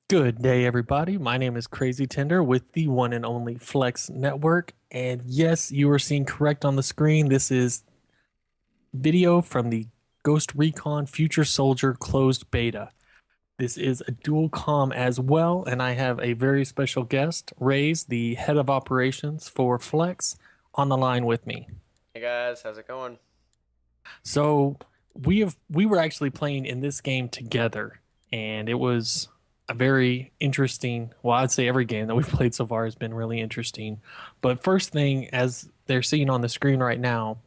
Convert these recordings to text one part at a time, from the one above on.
Good day, everybody. My name is Crazitender with the one and only Flexx Network. And yes, you are seeing correct on the screen. This is video from the Ghost Recon Future Soldier closed beta. This is a dual comm as well, and I have a very special guest, Raze, the head of operations for Flexx, on the line with me. Hey guys, how's it going? So we were actually playing in this game together, and it was a very interesting. Well, I'd say every game that we've played so far has been really interesting. But first thing, as they're seeing on the screen right now,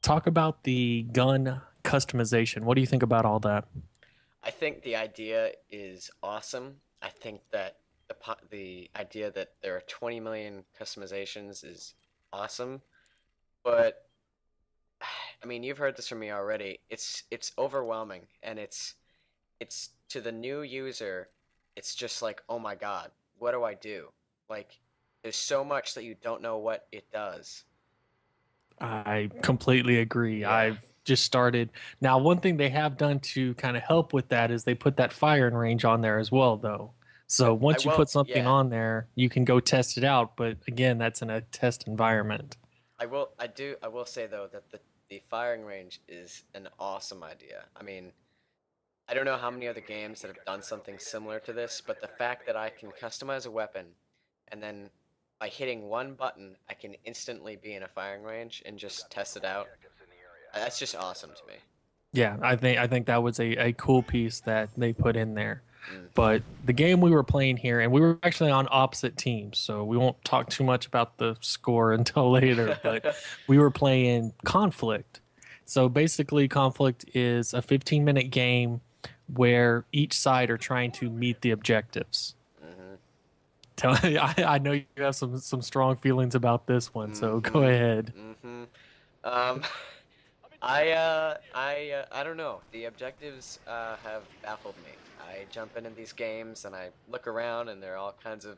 talk about the gun customization. What do you think about all that? I think the idea is awesome. I think that the idea that there are 20 million customizations is awesome. But I mean, you've heard this from me already. It's overwhelming and it's to the new user, it's just like, "Oh my God, what do I do?" Like there's so much that you don't know what it does. I completely agree. Yeah. I've just started. Now, one thing they have done to kind of help with that is they put that firing range on there as well, though. So I once you will, put something yeah. on there, you can go test it out. But again, that's in a test environment. I will say though that the firing range is an awesome idea. I mean, I don't know how many other games that have done something similar to this, but the fact that I can customize a weapon and then by hitting one button, I can instantly be in a firing range and just test it out. That's just awesome to me. Yeah, I think that was a cool piece that they put in there. Mm. But the game we were playing here, and we were actually on opposite teams, so we won't talk too much about the score until later. But we were playing Conflict. So basically, Conflict is a 15-minute game where each side are trying to meet the objectives. Mm-hmm. I know you have some strong feelings about this one, so go Mm-hmm. ahead. Mm-hmm. Um, I don't know. The objectives have baffled me. I jump into these games and I look around and there are all kinds of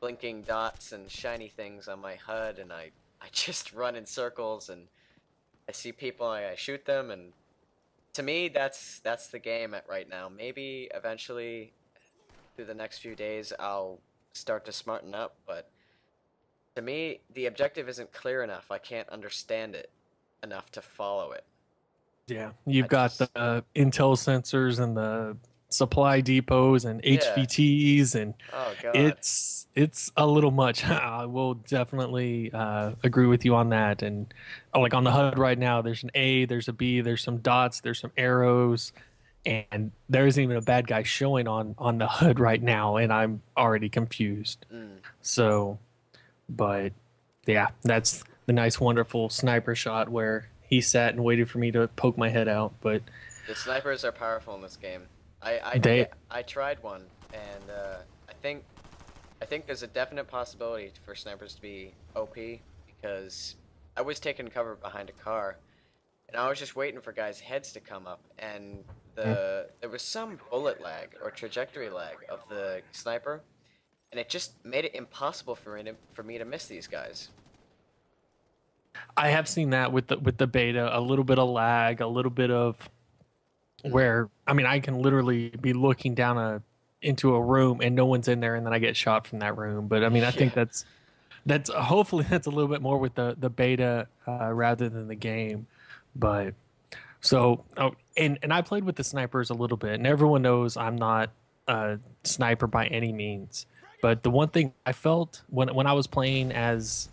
blinking dots and shiny things on my HUD and I just run in circles and I see people and I shoot them and to me that's the game at right now. Maybe eventually through the next few days I'll start to smarten up, but to me the objective isn't clear enough. I can't understand it enough to follow it. Yeah, I you've got the just Intel sensors and the supply depots and yeah. HVTs, and Oh God. it's a little much. I will definitely agree with you on that. And like on the HUD right now, there's an A, there's a B, there's some dots, there's some arrows, and there isn't even a bad guy showing on the HUD right now, and I'm already confused. Mm. So, but yeah, that's the nice, wonderful sniper shot where he sat and waited for me to poke my head out. But The snipers are powerful in this game. they, I tried one, and I think there's a definite possibility for snipers to be OP because I was taking cover behind a car, and I was just waiting for guys' heads to come up, and there was some bullet lag or trajectory lag of the sniper, and it just made it impossible for me to miss these guys. I have seen that with the beta, a little bit of lag, a little bit of Mm. where I mean, I can literally be looking down a into a room and no one's in there, and then I get shot from that room. But I mean, I think Yeah. that's hopefully that's a little bit more with the beta rather than the game. But so, oh, and I played with the snipers a little bit, and everyone knows I'm not a sniper by any means. But the one thing I felt when I was playing as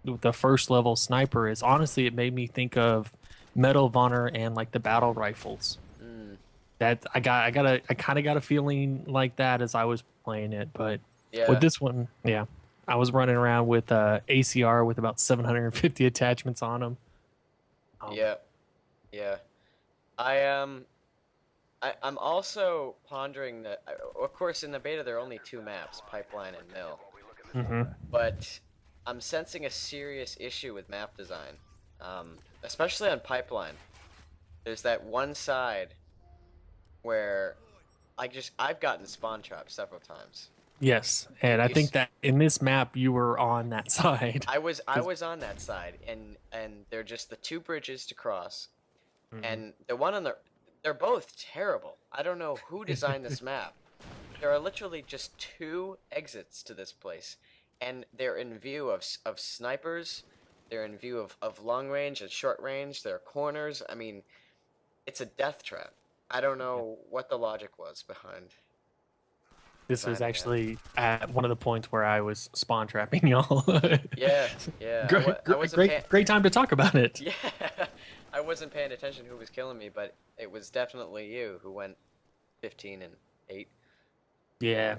the first level sniper is honestly it made me think of Medal of Honor and like the battle rifles. Mm. That I kind of got a feeling like that as I was playing it, but with Yeah. this one, yeah, I was running around with ACR with about 750 attachments on them. Um, Yeah. Yeah. I I'm also pondering that, of course, in the beta there are only two maps, Pipeline and Mill, mhm. but I'm sensing a serious issue with map design, especially on Pipeline. There's that one side where I've gotten spawn trapped several times. Yes, You, and I you, think that in this map you were on that side. I 'Cause- was on that side, and they're just the two bridges to cross, Mhm. and the one on they're both terrible. I don't know who designed this map. there are literally just 2 exits to this place, and they're in view of snipers. They're in view of long range and short range. There are corners. I mean, it's a death trap. I don't know what the logic was behind This was designing that. actually at one of the points where I was spawn trapping y'all. Yeah, yeah. I wasn't paying. Great time to talk about it. Yeah, I wasn't paying attention who was killing me, but it was definitely you who went 15 and 8. Yeah.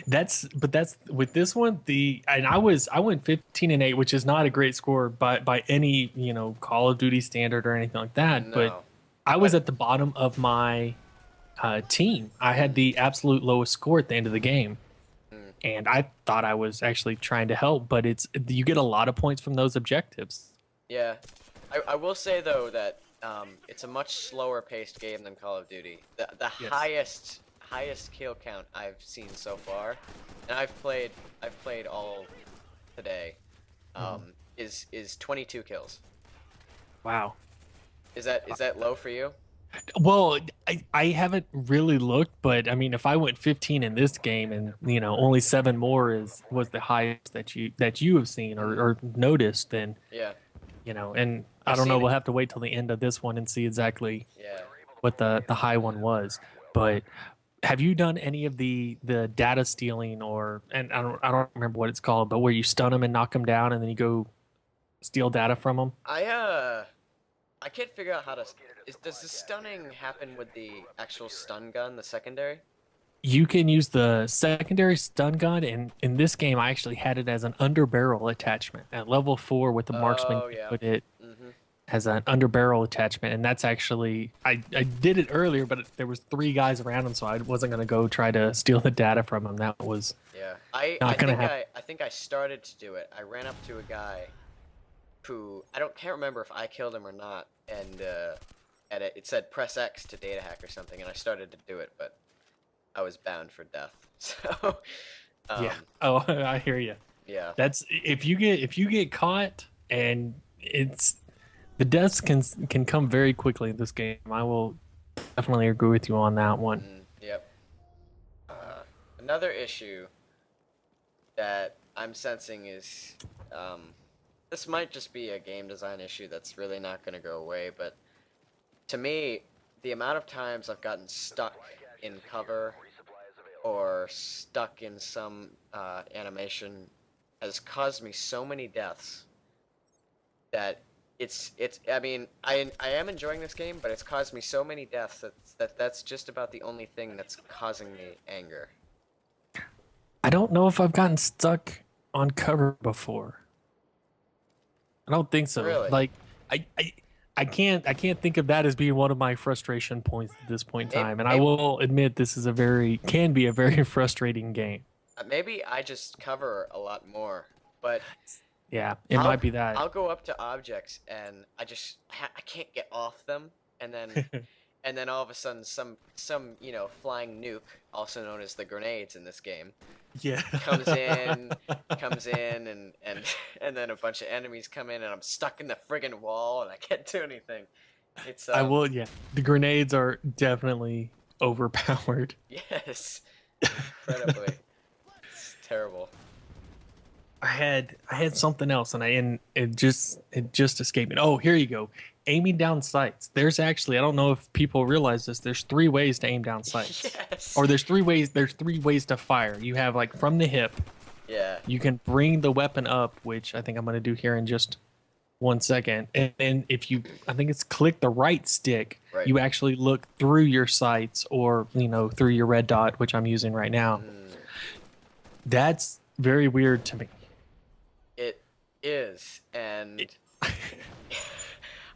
That's with this one, I went 15 and 8, which is not a great score by any, Call of Duty standard or anything like that, but No, I was but at the bottom of my team. I had the absolute lowest score at the end of the game, mm, and I thought I was actually trying to help, but you get a lot of points from those objectives. yeah, I will say though that it's a much slower paced game than Call of Duty. The Yes. highest kill count I've seen so far, and I've played all today, is 22 kills. Wow. Is that low for you? Well, I haven't really looked, but I mean, if I went 15 in this game and only 7 more was the highest that you have seen or noticed, then Yeah, and I I've don't know. seen it. We'll have to wait till the end of this one and see exactly Yeah. what the high one was. But have you done any of the data stealing and I don't remember what it's called, but where you stun them and knock them down and then you go steal data from them? I can't figure out how to. Does the stunning happen with the actual stun gun, the secondary? You can use the secondary stun gun, and in this game, I actually had it as an underbarrel attachment at level 4 with the marksman. Oh You yeah. put it Mhm. as an underbarrel attachment, and that's actually I did it earlier, but there was 3 guys around him, so I wasn't gonna go try to steal the data from him. That was Yeah. I not I gonna think happen. I think I started to do it. I ran up to a guy who can't remember if I killed him or not, and it said press X to data hack or something, and I started to do it, but I was bound for death. So, Yeah. um, Oh, I hear you. yeah. That's if you get caught, and it's the deaths can come very quickly in this game. I will definitely agree with you on that one. Yep. Another issue that I'm sensing is this might just be a game design issue that's really not going to go away, but to me, the amount of times I've gotten stuck in cover or stuck in some animation has caused me so many deaths that it's I mean I am enjoying this game, but it's caused me so many deaths that's just about the only thing that's causing me anger. I don't know if I've gotten stuck on cover before. I don't think so. Really? Like I I I can't think of that as being one of my frustration points at this point in Maybe, time. And I maybe, will admit this is can be a very frustrating game. maybe I just cover a lot more, but Yeah, it I'll might be that. I'll go up to objects and I can't get off them, and then all of a sudden some flying nuke, also known as the grenades in this game, Yeah. comes in comes in and and then a bunch of enemies come in and I'm stuck in the friggin' wall and I can't do anything. It's I will, yeah. The grenades are definitely overpowered. yes, incredibly. It's terrible. I had something else and it just escaped me. Oh, here you go. Aiming down sights. There's actually, I don't know if people realize this, there's 3 ways to aim down sights. Yes. Or there's 3 ways to fire. You have like from the hip, Yeah. you can bring the weapon up, which I think I'm going to do here in just 1 second. And then I think it's click the right stick, Right. you actually look through your sights or, through your red dot, which I'm using right now. That's very weird to me. It is, and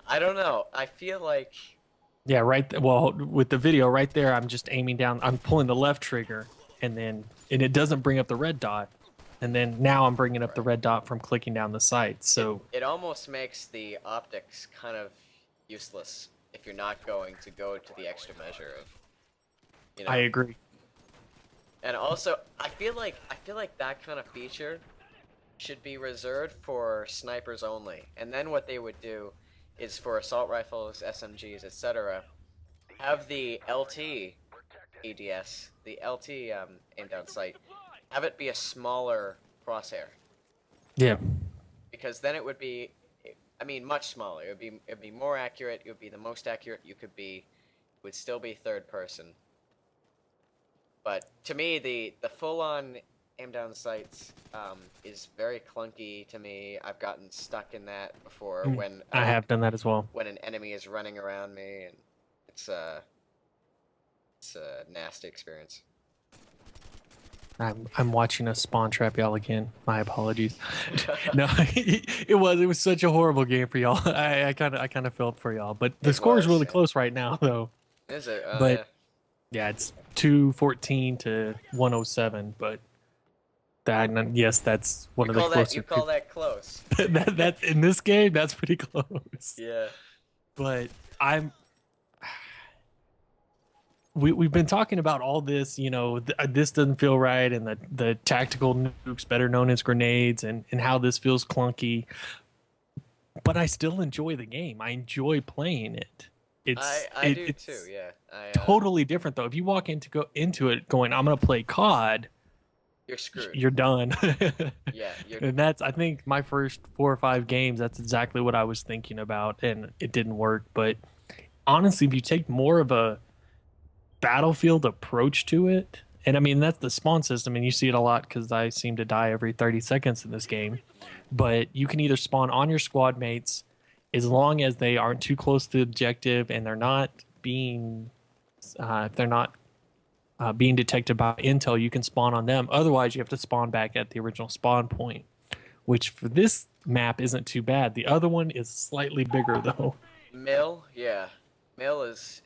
I don't know. I feel like Yeah, well, with the video right there, I'm just aiming down. I'm pulling the left trigger, and it doesn't bring up the red dot. And then now I'm bringing up the red dot from clicking down the sight. So it almost makes the optics kind of useless if you're not going to go to the extra measure of, I agree. And also, I feel like that kind of feature should be reserved for snipers only. And then what they would do is for assault rifles, SMGs, etc., have the LT ADS, the LT aim down sight, have it be a smaller crosshair. Yeah. Because then it would be, I mean, much smaller. It'd be more accurate. It would be the most accurate you could be. It would still be third person. But to me, the full-on aim down sights is very clunky to me. I've gotten stuck in that before when I have done that as well. When an enemy is running around me, and it's a nasty experience. I'm watching a spawn trap y'all again. My apologies. No, it was such a horrible game for y'all. I kind of felt for y'all, but the score is really close right now though. Is it? Oh, but yeah, it's 214 to 107. But that, yes, that's one of the closer. You call that close? that in this game, that's pretty close. Yeah. But we've been talking about all this, you know, this doesn't feel right, and the tactical nukes, better known as grenades, and how this feels clunky. But I still enjoy the game. I enjoy playing it. I do too. Yeah. Totally different though. If you walk into it going, I'm gonna play COD, you're screwed. You're done. Yeah. And that's, I think, my first 4 or 5 games. That's exactly what I was thinking about, and it didn't work. But honestly, if you take more of a Battlefield approach to it, and I mean that's the spawn system, and you see it a lot because I seem to die every 30 seconds in this game. But you can either spawn on your squad mates, as long as they aren't too close to the objective and they're not being being detected by intel, you can spawn on them. Otherwise, you have to spawn back at the original spawn point, which for this map isn't too bad. The other one is slightly bigger though. Mill, yeah, Mill is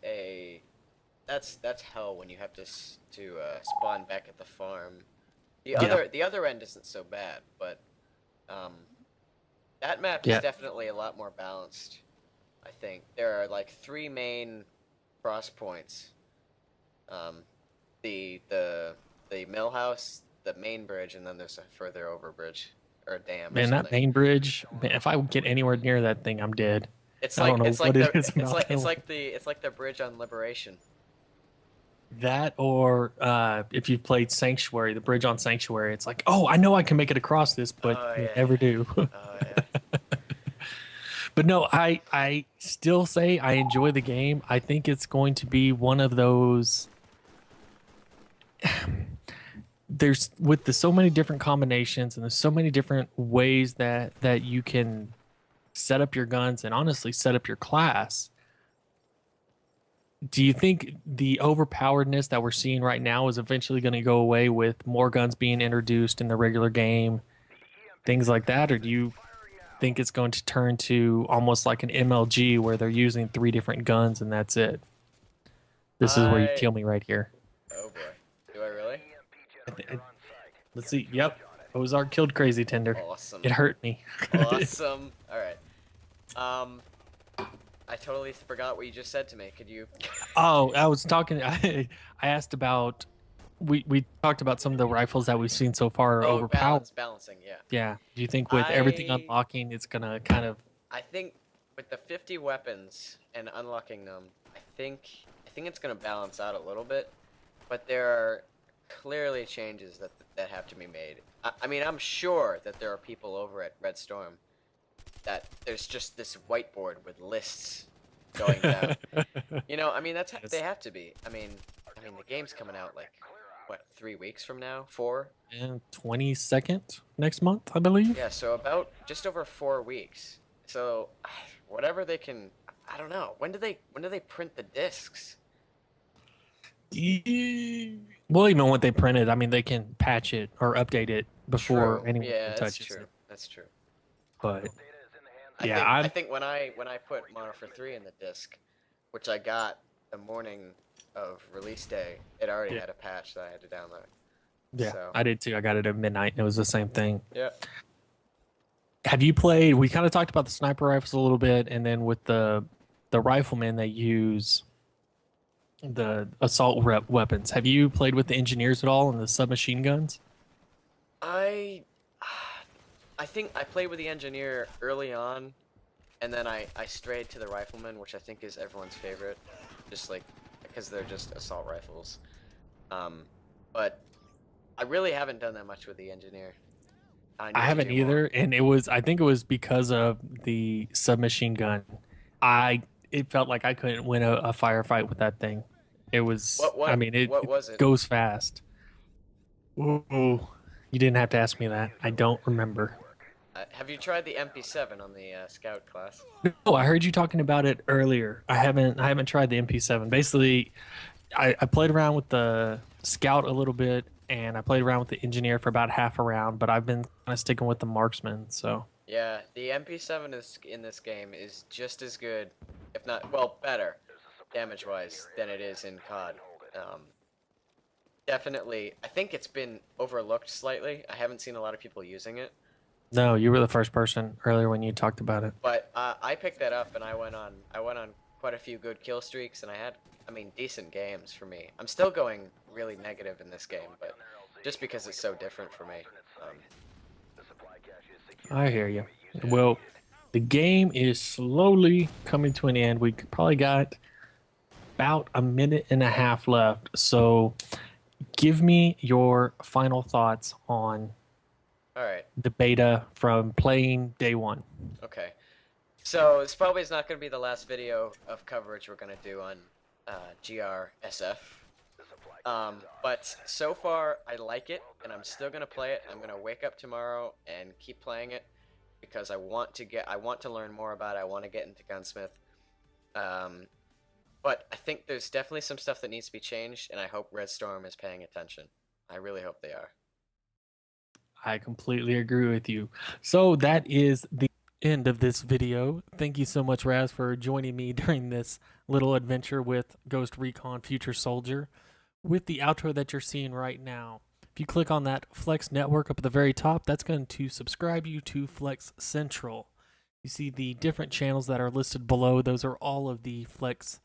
that's hell when you have to spawn back at the farm. The other end isn't so bad, but that map is definitely a lot more balanced. I think there are like 3 main cross points. The mill house, the main bridge, and then there's a further over bridge or a dam. Man, that main bridge, man, if I get anywhere near that thing, I'm dead. It's like the bridge on Liberation. That, or if you've played Sanctuary, the bridge on Sanctuary, it's like, oh, I know I can make it across this, but you never do. Oh yeah. But no, I still say I enjoy the game. I think it's going to be one of those. There's so many different combinations, and there's so many different ways that you can set up your guns and honestly set up your class. Do you think the overpoweredness that we're seeing right now is eventually going to go away with more guns being introduced in the regular game, things like that, or do you think it's going to turn to almost like an MLG where they're using 3 different guns and that's it? This is where you kill me right here. Oh boy. Do I really? Let's see. Yep. Ozark killed Crazitender. Awesome. It hurt me. Awesome. All right. I totally forgot what you just said to me. Could you? Oh, I was talking. I asked about. We talked about some of the rifles that we've seen so far are overpowered. Balancing, yeah. Yeah. Do you think with everything unlocking, it's gonna kind of? I think with the 50 weapons and unlocking them, I think it's gonna balance out a little bit, but there are clearly changes that have to be made. I mean, I'm sure that there are people over at Red Storm that there's just this whiteboard with lists going down. You know, I mean, they have to be. I mean, the game's coming out like what, 3 weeks from now? 4? And 22nd next month, I believe. Yeah, so about just over 4 weeks. So whatever they can, I don't know. When do they print the discs? Well, even when they print it, I mean, they can patch it or update it before anyone touches it. That's true. But I think when I put Modern Warfare 3 in the disc, which I got the morning of release day, it already had a patch that I had to download. Yeah, so. I did too. I got it at midnight, and it was the same thing. Yeah. Have you played? We kind of talked about the sniper rifles a little bit, and then with the riflemen, they use the assault weapons. Have you played with the engineers at all and the submachine guns? I think I played with the engineer early on, and then I strayed to the rifleman, which I think is everyone's favorite, just like because they're just assault rifles. But I really haven't done that much with the engineer. I I need to haven't do more. either, and I think it was because of the submachine gun. I it felt like I couldn't win a firefight with that thing. It was, I mean, What it was it? goes fast. Ooh, you didn't have to ask me that. I don't remember. Have you tried the MP7 on the scout class? No, I heard you talking about it earlier. I haven't tried the MP7. Basically, I played around with the scout a little bit, and I played around with the engineer for about half a round, but I've been kind of sticking with the marksman. So Yeah, the MP7 is in this game is just as good, if not, well, better, damage-wise, than it is in COD. Um, Definitely, I think it's been overlooked slightly. I haven't seen a lot of people using it, no, you were the first person earlier when you talked about it. but I picked that up and I went on quite a few good kill streaks, and I had, I mean, decent games for me. I'm still going really negative in this game, but just because it's so different for me. Um, I hear you. Well, the game is slowly coming to an end. We probably got about a minute and a half left. So give me your final thoughts on all right, the beta from playing day one. okay. So this probably is not going to be the last video of coverage we're going to do on GRSF. But so far, I like it, and I'm still gonna play it. I'm gonna wake up tomorrow and keep playing it because I want to learn more about it. I want to get into Gunsmith. Um, but I think there's definitely some stuff that needs to be changed, and I hope Red Storm is paying attention. I really hope they are. I completely agree with you. So that is the end of this video. Thank you so much, Raz, for joining me during this little adventure with Ghost Recon Future Soldier. With the outro that you're seeing right now, if you click on that Flexx network up at the very top, that's going to subscribe you to Flexx Central. You see the different channels that are listed below. Those are all of the Flexx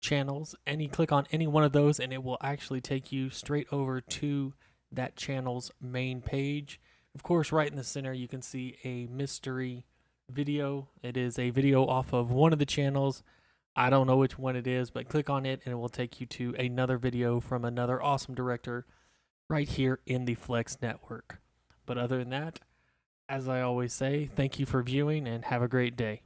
channels, and you click on any one of those and it will actually take you straight over to that channel's main page. Of course, right in the center you can see a mystery video. It is a video off of one of the channels. I don't know which one it is, but click on it and it will take you to another video from another awesome director right here in the Flexx network. But other than that, as I always say, thank you for viewing and have a great day.